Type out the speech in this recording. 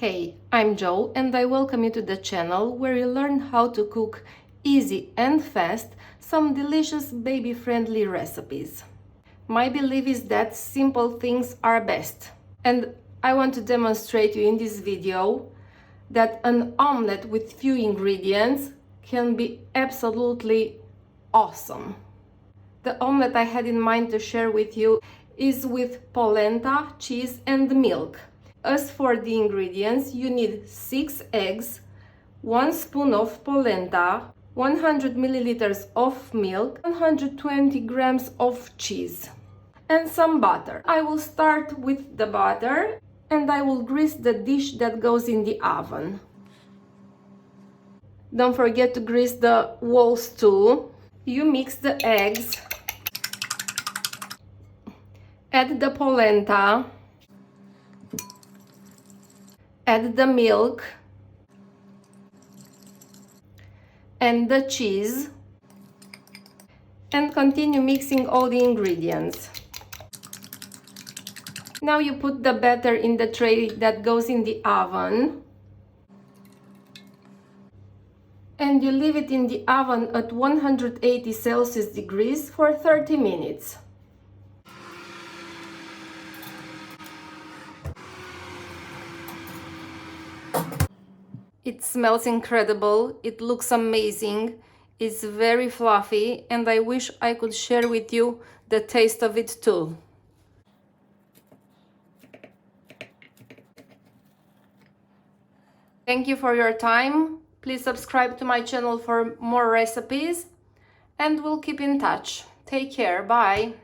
Hey, I'm Joe and I welcome you to the channel where you learn how to cook easy and fast some delicious baby-friendly recipes. My belief is that simple things are best, and I want to demonstrate you in this video that an omelette with few ingredients can be absolutely awesome. The omelette I had in mind to share with you is with polenta, cheese and milk. As for the ingredients, you need 6 eggs, 1 spoon of polenta, 100 milliliters of milk, 120 grams of cheese, and some butter. I will start with the butter and I will grease the dish that goes in the oven. Don't forget to grease the walls too. You mix the eggs, add the polenta, add the milk and the cheese, and continue mixing all the ingredients. Now you put the batter in the tray that goes in the oven and you leave it in the oven at 180 Celsius degrees for 30 minutes. It smells incredible, it looks amazing, it's very fluffy, and I wish I could share with you the taste of it too. Thank you for your time. Please subscribe to my channel for more recipes, and we'll keep in touch. Take care, bye!